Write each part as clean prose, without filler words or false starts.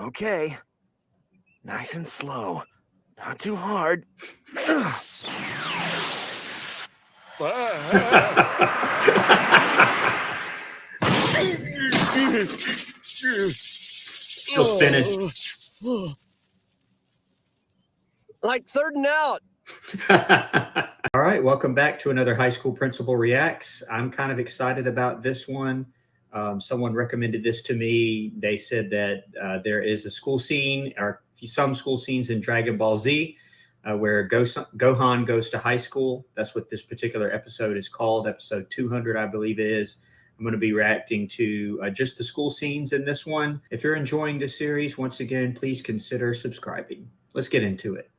Okay. Nice and slow. Not too hard. Still spinning. Like third and out. All right, welcome back to another High School Principal Reacts. I'm kind of excited about this one. Someone recommended this to me. They said that there is a school scene, or some school scenes in Dragon Ball Z, where Gohan goes to high school. That's what this particular episode is called. Episode 200, I believe it is. I'm going to be reacting to just the school scenes in this one. If you're enjoying this series, once again, please consider subscribing. Let's get into it.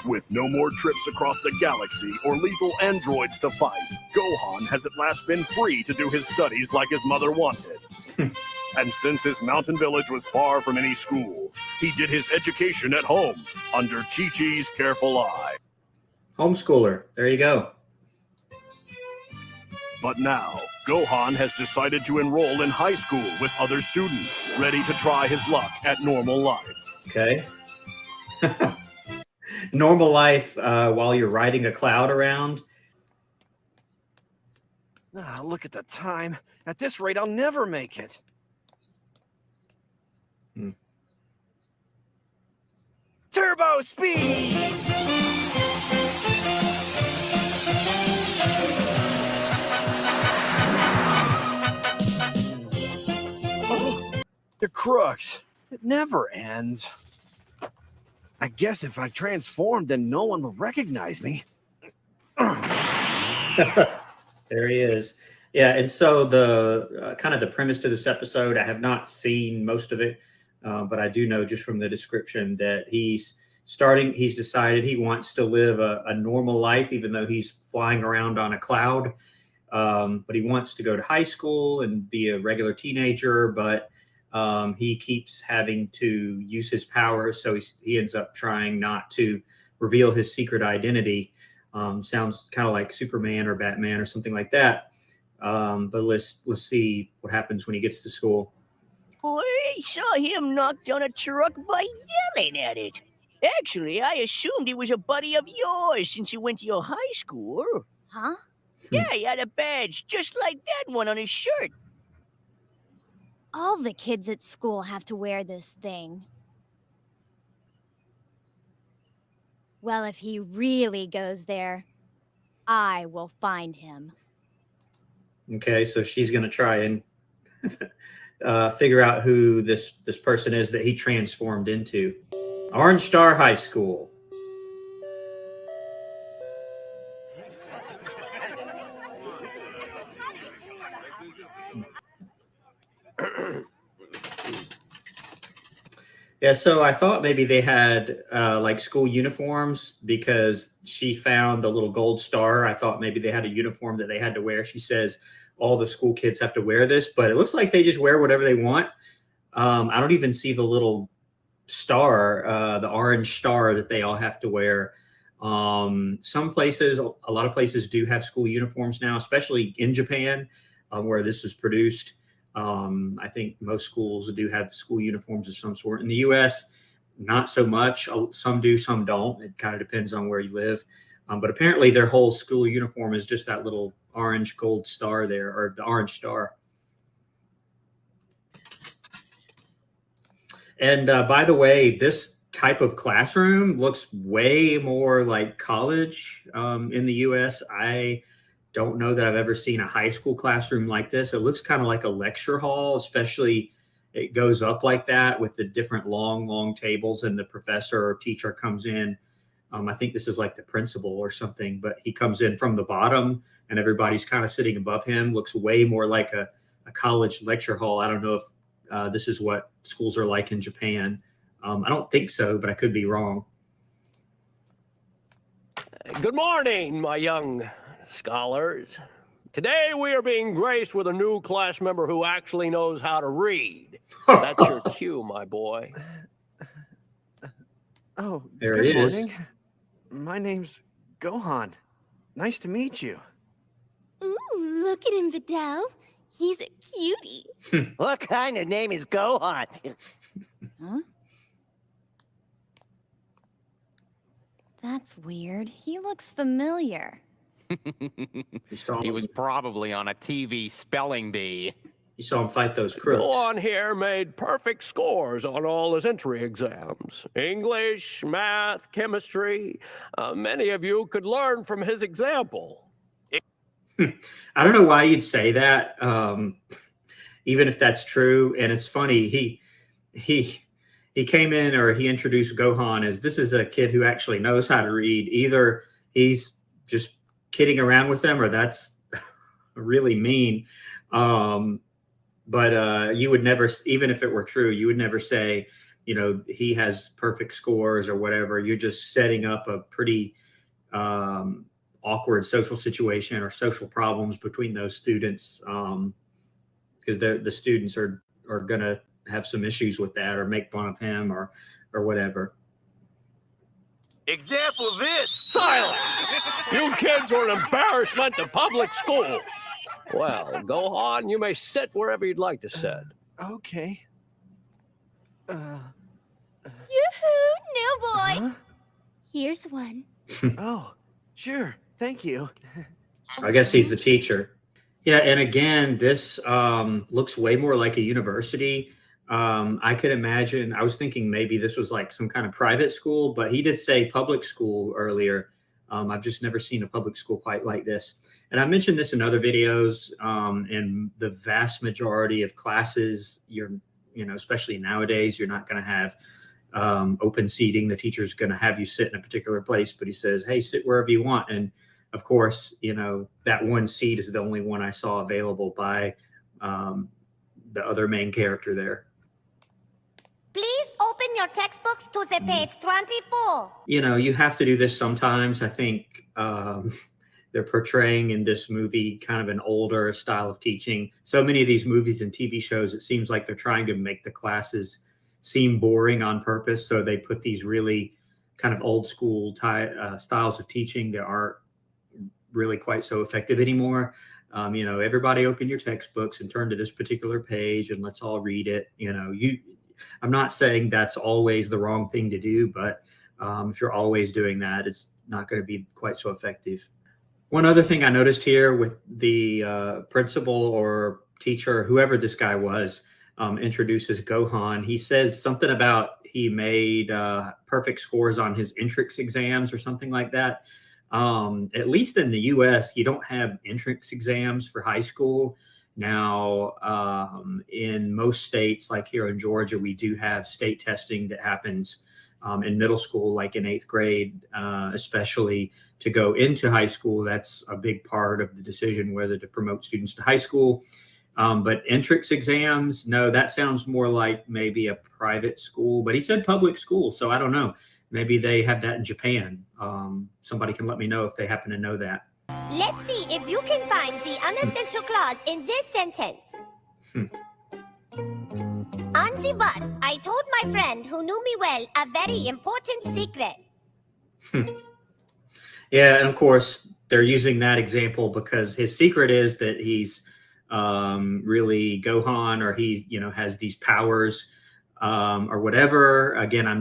With no more trips across the galaxy or lethal androids to fight, Gohan has at last been free to do his studies like his mother wanted. And since his mountain village was far from any schools, he did his education at home, under Chi-Chi's careful eye. Homeschooler, there you go. But now, Gohan has decided to enroll in high school with other students, ready to try his luck at normal life. Okay. Normal life while you're riding a cloud around. Look at the time. At this rate, I'll never make it. Turbo speed! Oh, the crooks. It never ends. I guess if I transformed, then no one would recognize me. There he is. Yeah, and so the kind of the premise to this episode, I have not seen most of it, but I do know just from the description that he's decided he wants to live a normal life, even though he's flying around on a cloud. But he wants to go to high school and be a regular teenager, but he keeps having to use his powers, so he ends up trying not to reveal his secret identity. Sounds kind of like Superman or Batman or something like that. But let's see what happens when he gets to school. I saw him knock down a truck by yelling at it. Actually, I assumed he was a buddy of yours since you went to your high school. Huh? Yeah, he had a badge just like that one on his shirt. All the kids at school have to wear this thing. Well, if he really goes there, I will find him. Okay, so she's going to try and figure out who this person is that he transformed into. Orange Star High School. Yeah, so I thought maybe they had like school uniforms because she found the little gold star. I thought maybe they had a uniform that they had to wear. She says all the school kids have to wear this, but it looks like they just wear whatever they want. I don't even see the little star, the orange star that they all have to wear. Some places, a lot of places do have school uniforms now, especially in Japan, where this is produced. I think most schools do have school uniforms of some sort. In the U.S., not so much. Some do, some don't. It kind of depends on where you live. But apparently their whole school uniform is just that little orange gold star there, or the orange star. And by the way, this type of classroom looks way more like college in the U.S. I don't know that I've ever seen a high school classroom like this. It looks kind of like a lecture hall, especially it goes up like that with the different long tables, and the professor or teacher comes in. I think this is like the principal or something, but he comes in from the bottom and everybody's kind of sitting above him. Looks way more like a college lecture hall. I don't know if this is what schools are like in Japan. I don't think so, but I could be wrong. Good morning, my young scholars. Today we are being graced with a new class member who actually knows how to read. That's your cue, my boy. Oh, There good it is. morning. My name's Gohan. Nice to meet you. Ooh, look at him, Vidal. He's a cutie. What kind of name is Gohan? Huh? That's weird. He looks familiar. He was probably on a TV spelling bee. You saw him fight those crooks. Gohan here made perfect scores on all his entry exams. English, math, chemistry. Many of you could learn from his example. I don't know why you'd say that, even if that's true. And it's funny. He came in, or he introduced Gohan as, this is a kid who actually knows how to read. Either he's just kidding around with them, or that's really mean. But you would never, even if it were true, you would never say, you know, he has perfect scores or whatever. You're just setting up a pretty awkward social situation or social problems between those students, because the students are going to have some issues with that, or make fun of him, or whatever. Example of this. Silence! You kids are an embarrassment to public school. Well, Gohan, you may sit wherever you'd like to sit. Okay. Yoo-hoo, new boy. Huh? Here's one. Oh, sure. Thank you. I guess he's the teacher. Yeah, and again, this looks way more like a university. I could imagine, I was thinking maybe this was like some kind of private school, but he did say public school earlier. I've just never seen a public school quite like this. And I mentioned this in other videos, and the vast majority of classes, especially nowadays, you're not going to have open seating. The teacher's going to have you sit in a particular place, but he says, hey, sit wherever you want. And of course, that one seat is the only one I saw available by the other main character there. Please open your textbooks to the page 24. You have to do this sometimes. I think they're portraying in this movie kind of an older style of teaching. So many of these movies and TV shows, it seems like they're trying to make the classes seem boring on purpose. So they put these really kind of old school styles of teaching that aren't really quite so effective anymore. Everybody open your textbooks and turn to this particular page and let's all read it. I'm not saying that's always the wrong thing to do, but if you're always doing that, it's not going to be quite so effective. One other thing I noticed here with the principal or teacher, whoever this guy was, introduces Gohan. He says something about he made perfect scores on his entrance exams or something like that. At least in the US, you don't have entrance exams for high school. Now, in most states, like here in Georgia, we do have state testing that happens in middle school, like in 8th grade, especially to go into high school. That's a big part of the decision whether to promote students to high school. But entrance exams, no, that sounds more like maybe a private school, but he said public school. So I don't know. Maybe they have that in Japan. Somebody can let me know if they happen to know that. Let's see if you can find the unessential clause in this sentence. On the bus, I told my friend who knew me well a very important secret. Yeah, and of course, they're using that example because his secret is that he's really Gohan, or he's, has these powers or whatever. Again, I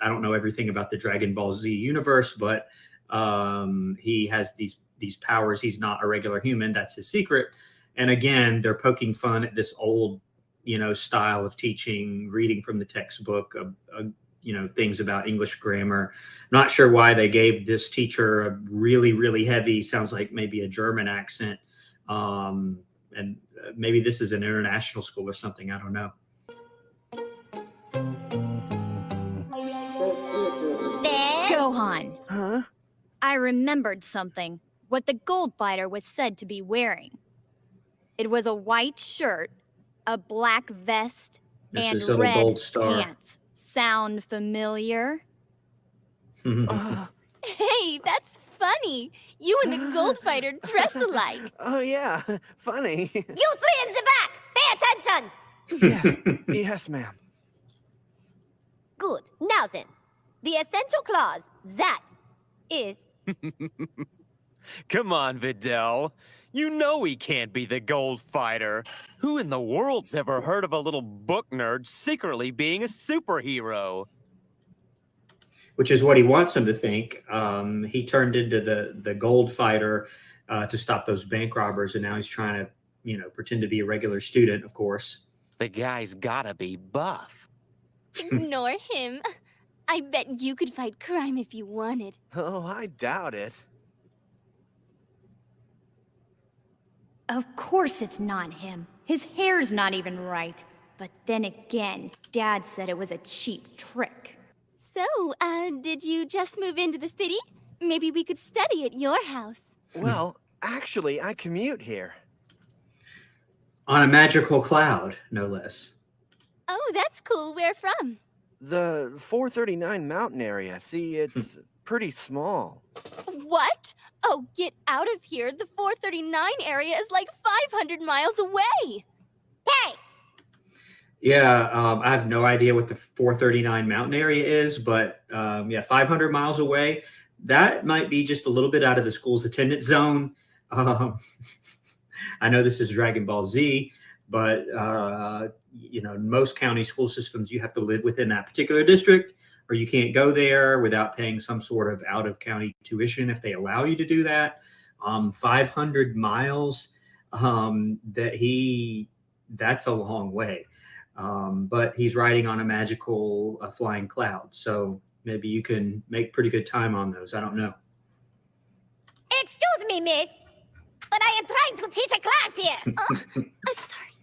don't know everything about the Dragon Ball Z universe, but he has these powers. He's not a regular human. That's his secret. And again, they're poking fun at this old, style of teaching, reading from the textbook, things about English grammar. Not sure why they gave this teacher a really, really heavy, sounds like maybe a German accent. And maybe this is an international school or something. I don't know. Gohan, Huh? I remembered something. What the Gold Fighter was said to be wearing. It was a white shirt, a black vest, This and is a red gold star. pants. Sound familiar? Hey, that's funny. You and the Gold Fighter dress alike. Oh, yeah. Funny. You three in the back, pay attention. Yes. Yes, ma'am. Good. Now then, the essential clause, that is... Come on, Videl. You know he can't be the gold fighter. Who in the world's ever heard of a little book nerd secretly being a superhero? Which is what he wants him to think. He turned into the gold fighter to stop those bank robbers, and now he's trying to, pretend to be a regular student, of course. The guy's gotta be buff. Ignore him. I bet you could fight crime if you wanted. Oh, I doubt it. Of course it's not him. His hair's not even right. But then again, Dad said it was a cheap trick. So, did you just move into the city? Maybe we could study at your house. Well, actually, I commute here. On a magical cloud, no less. Oh, that's cool. Where from? The 439 mountain area. See, it's pretty small. What? Oh, get out of here. The 439 area is like 500 miles away. Hey! Yeah, I have no idea what the 439 mountain area is, but 500 miles away. That might be just a little bit out of the school's attendance zone. I know this is Dragon Ball Z, but most county school systems, you have to live within that particular district, or you can't go there without paying some sort of out-of-county tuition if they allow you to do that. 500 miles, that's a long way. But he's riding on a magical flying cloud, so maybe you can make pretty good time on those. I don't know. Excuse me, miss, but I am trying to teach a class here. I'm sorry.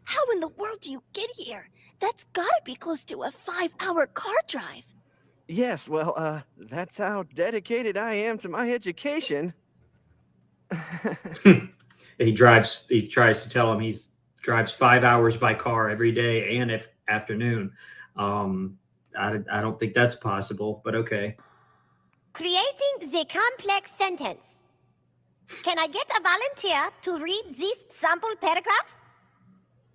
How in the world do you get here? That's gotta be close to a 5-hour car drive. Yes, well, that's how dedicated I am to my education. He tries to tell him he drives 5 hours by car every day and afternoon. I don't think that's possible, but okay. Creating the complex sentence. Can I get a volunteer to read this sample paragraph?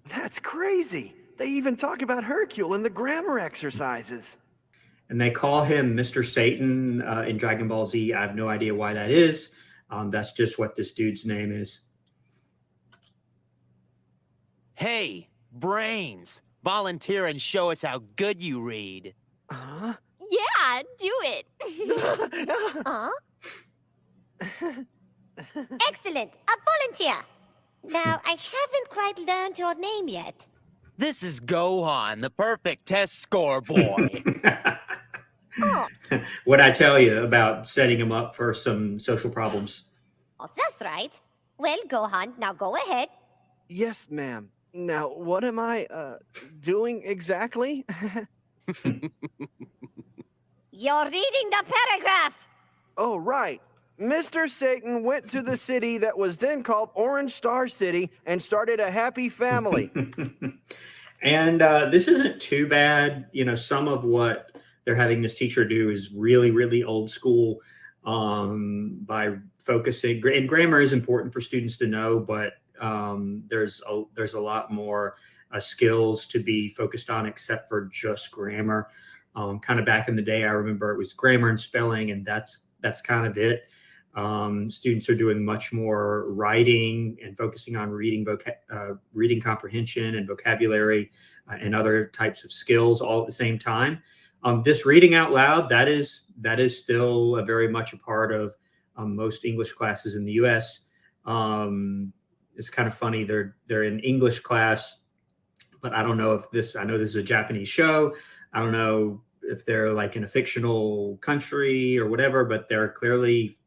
That's crazy. They even talk about Hercule in the grammar exercises. And they call him Mr. Satan in Dragon Ball Z. I have no idea why that is. That's just what this dude's name is. Hey, brains! Volunteer and show us how good you read. Huh? Yeah, do it. Huh? Excellent, a volunteer. Now, I haven't quite learned your name yet. This is Gohan, the perfect test score boy. Oh, What'd I tell you about setting him up for some social problems? oh, that's right. Well, Gohan, now go ahead. Yes, ma'am. Now, what am I, doing exactly? You're reading the paragraph. Oh, right. Mr. Satan went to the city that was then called Orange Star City and started a happy family. And this isn't too bad. Some of what they're having this teacher do is really, really old school by focusing. And grammar is important for students to know, but there's a lot more skills to be focused on except for just grammar. Kind of back in the day, I remember it was grammar and spelling, and that's kind of it. Students are doing much more writing and focusing on reading comprehension and vocabulary and other types of skills all at the same time. This reading out loud, that is still very much a part of most English classes in the U.S. It's kind of funny. They're in English class, but I don't know if I know this is a Japanese show. I don't know if they're like in a fictional country or whatever, but they're clearly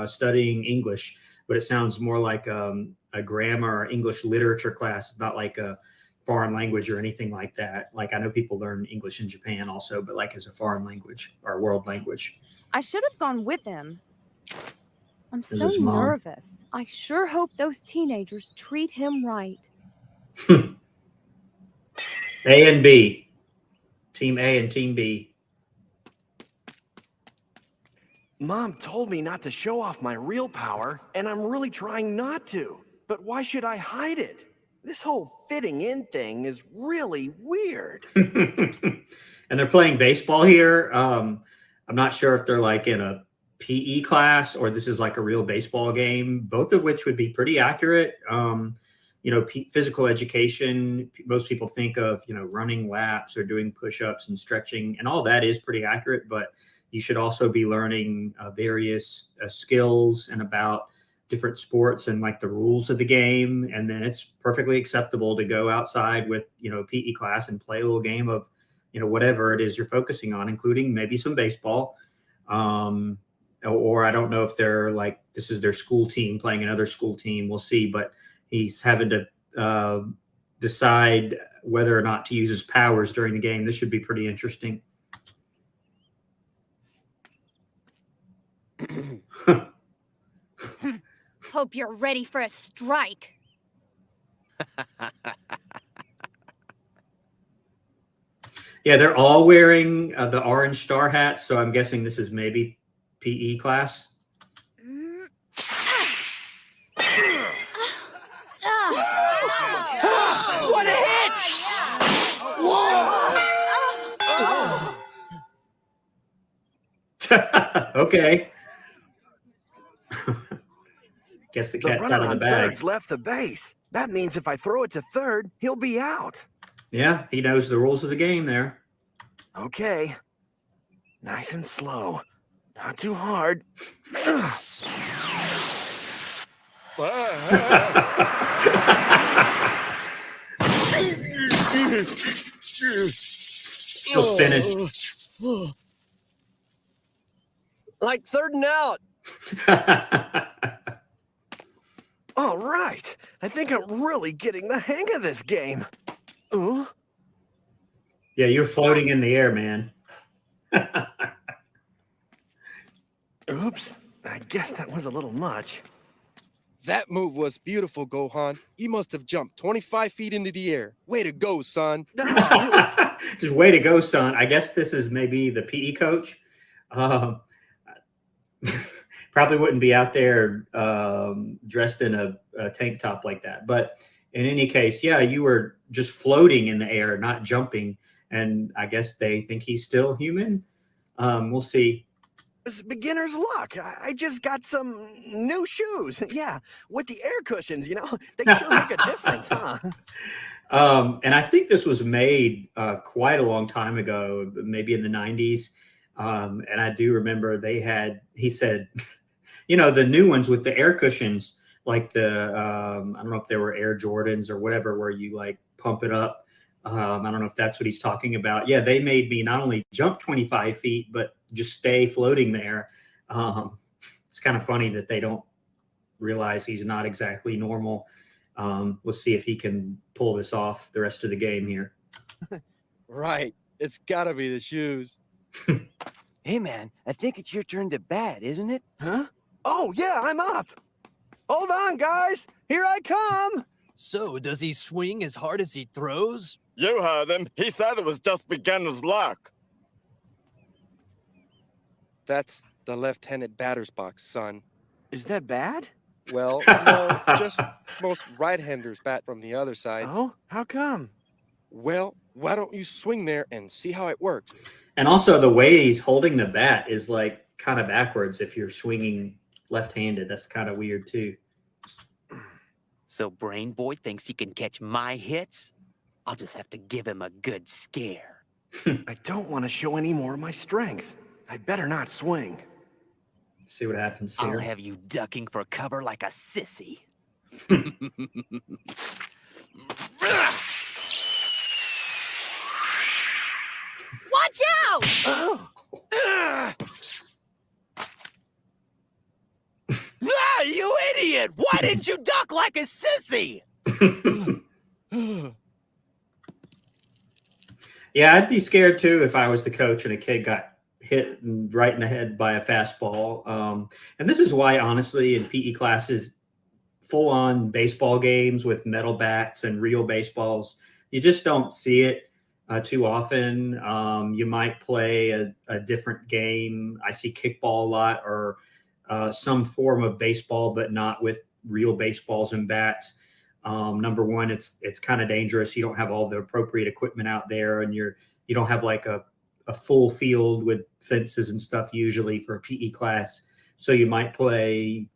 studying English, but it sounds more like a grammar or English literature class, not like a foreign language or anything like that. Like I know people learn English in Japan also, but like as a foreign language or world language. I should have gone with him. I'm It so was Mom. nervous. I sure hope those teenagers treat him right. A and B. Team A and Team B. Mom told me not to show off my real power, and I'm really trying not to. But why should I hide it? This whole fitting in thing is really weird. And they're playing baseball here. I'm not sure if they're like in a PE class or this is like a real baseball game, both of which would be pretty accurate. Physical education, most people think of, running laps or doing push-ups and stretching, and all that is pretty accurate, but you should also be learning various skills and about different sports and like the rules of the game. And then it's perfectly acceptable to go outside with, PE class and play a little game of, whatever it is you're focusing on, including maybe some baseball. Or I don't know if they're like, this is their school team playing another school team. We'll see, but he's having to decide whether or not to use his powers during the game. This should be pretty interesting. Hope you're ready for a strike. Yeah, they're all wearing the orange star hats, so I'm guessing this is maybe PE class. What a hit! Whoa! Okay. Guess the cat's runner out of the on bag. third's left the base. That means if I throw it to third, he'll be out. Yeah, he knows the rules of the game there. Okay. Nice and slow. Not too hard. Still spinning. Like third and out. All right. I think I'm really getting the hang of this game. Ooh. Yeah, you're floating in the air, man. Oops. I guess that was a little much. That move was beautiful, Gohan. You must have jumped 25 feet into the air. Way to go, son. Just way to go, son. I guess this is maybe the PE coach. Probably wouldn't be out there dressed in a tank top like that. But in any case, yeah, you were just floating in the air, not jumping. And I guess they think he's still human. We'll see. It's beginner's luck. I just got some new shoes. Yeah, with the air cushions, they sure make a difference, huh? And I think this was made quite a long time ago, maybe in the 90s. And I do remember he said, the new ones with the air cushions, like the, I don't know if they were Air Jordans or whatever, where you like pump it up. I don't know if that's what he's talking about. Yeah, they made me not only jump 25 feet, but just stay floating there. It's kind of funny that they don't realize he's not exactly normal. Let's see if he can pull this off the rest of the game here. Right. It's got to be the shoes. Hey, man, I think it's your turn to bat, isn't it? Huh? Oh, yeah, I'm up. Hold on, guys. Here I come. So, does he swing as hard as he throws? You heard him. He said it was just beginner's luck. That's the left-handed batter's box, son. Is that bad? Well, no, just most right-handers bat from the other side. Oh, how come? Well, why don't you swing there and see how it works? And also the way he's holding the bat is like kind of backwards if you're swinging left-handed. That's kind of weird too. So Brain Boy thinks he can catch my hits? I'll just have to give him a good scare. I don't want to show any more of my strength. I better not swing. Let's see what happens here. I'll have you ducking for cover like a sissy. Watch out! Oh. Ah, you idiot! Why didn't you duck like a sissy? Yeah, I'd be scared too if I was the coach and a kid got hit right in the head by a fastball. And this is why, honestly, in PE classes, full-on baseball games with metal bats and real baseballs, you just don't see it too often. You might play a different game. I see kickball a lot, or some form of baseball, but not with real baseballs and bats. Number one, it's kind of dangerous. You don't have all the appropriate equipment out there, and you don't have like a full field with fences and stuff usually for a PE class. So you might play,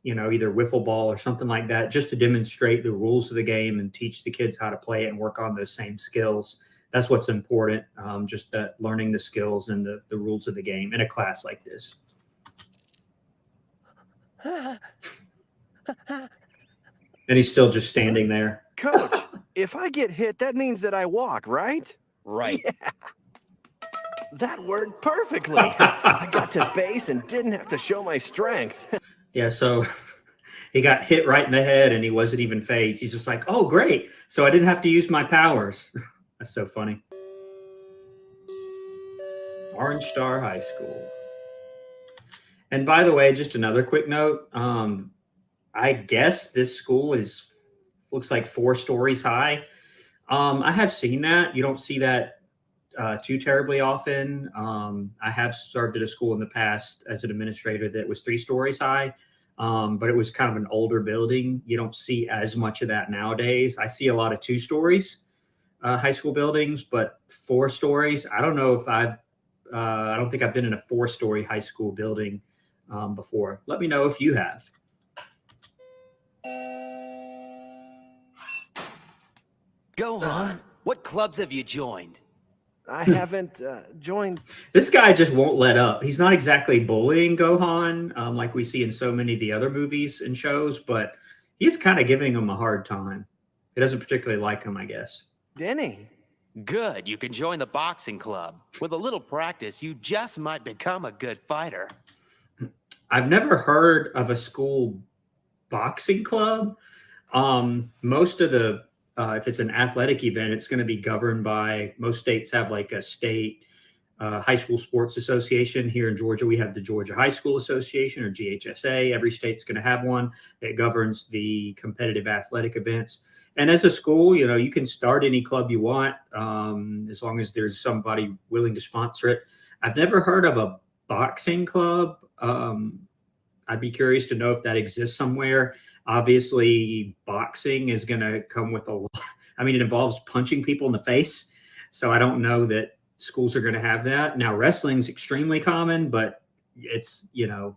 either wiffle ball or something like that, just to demonstrate the rules of the game and teach the kids how to play it and work on those same skills. That's what's important, just that learning the skills and the rules of the game in a class like this. And he's still just standing there. Coach, if I get hit, that means that I walk, right? Right. Yeah. That worked perfectly. I got to base and didn't have to show my strength. Yeah, so he got hit right in the head and he wasn't even phased. He's just like, oh, great. So I didn't have to use my powers. That's so funny. Orange Star High School. And by the way, just another quick note. I guess this school looks like 4 stories high. I have seen that. You don't see that too terribly often. I have served at a school in the past as an administrator that was 3 stories high, but it was kind of an older building. You don't see as much of that nowadays. I see a lot of 2 stories high school buildings, but 4 stories. I don't know if I don't think I've been in a 4-story high school building before. Let me know if you have. Gohan, what clubs have you joined? I haven't joined. This guy just won't let up. He's not exactly bullying Gohan like we see in so many of the other movies and shows, but he's kind of giving him a hard time. He doesn't particularly like him, I guess. Denny. Good, you can join the boxing club. With a little practice, you just might become a good fighter. I've never heard of a school boxing club. Most of the if it's an athletic event, it's going to be governed by, most states have like a state high school sports association. Here in Georgia, we have the Georgia High School Association, or GHSA. Every state's going to have one that governs the competitive athletic events. And as a school, you can start any club you want, as long as there's somebody willing to sponsor it. I've never heard of a boxing club. I'd be curious to know if that exists somewhere. Obviously, boxing is going to come with a lot. I mean, it involves punching people in the face. So I don't know that schools are going to have that. Now, wrestling's extremely common, but it's,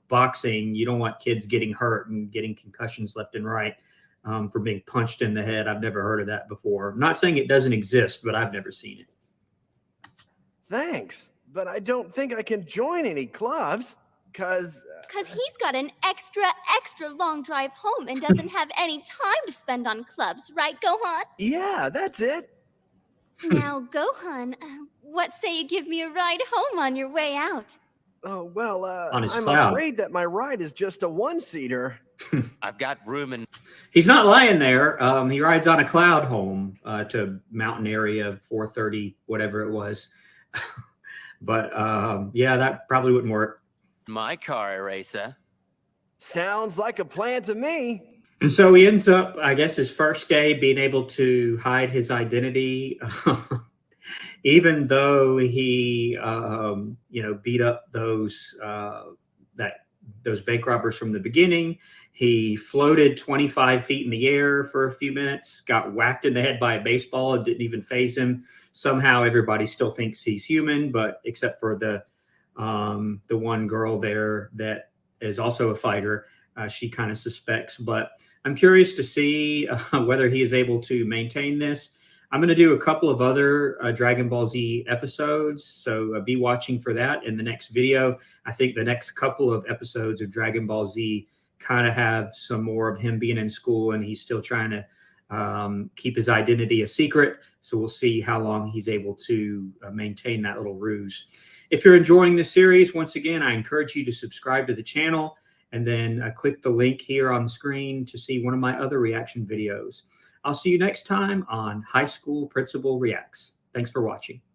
boxing. You don't want kids getting hurt and getting concussions left and right for being punched in the head. I've never heard of that before. I'm not saying it doesn't exist, but I've never seen it. Thanks, but I don't think I can join any clubs. Cause he's got an extra long drive home and doesn't have any time to spend on clubs, right, Gohan? Yeah, that's it. Now, Gohan, what say you give me a ride home on your way out? Oh, well, I'm cloud. afraid that my ride is just a 1-seater. I've got room in... He's not lying there. He rides on a cloud home to mountain area 430, whatever it was. But yeah, that probably wouldn't work. My car eraser. Sounds like a plan to me. And so he ends up, I guess, his first day being able to hide his identity, even though he, beat up those bank robbers from the beginning. He floated 25 feet in the air for a few minutes, got whacked in the head by a baseball. It didn't even faze him. Somehow everybody still thinks he's human, but except for the one girl there that is also a fighter, she kind of suspects. But I'm curious to see whether he is able to maintain this. I'm going to do a couple of other Dragon Ball Z episodes, so be watching for that in the next video. I think the next couple of episodes of Dragon Ball Z kind of have some more of him being in school, and he's still trying to keep his identity a secret. So we'll see how long he's able to maintain that little ruse. If you're enjoying this series, once again, I encourage you to subscribe to the channel and then click the link here on the screen to see one of my other reaction videos. I'll see you next time on High School Principal Reacts. Thanks for watching.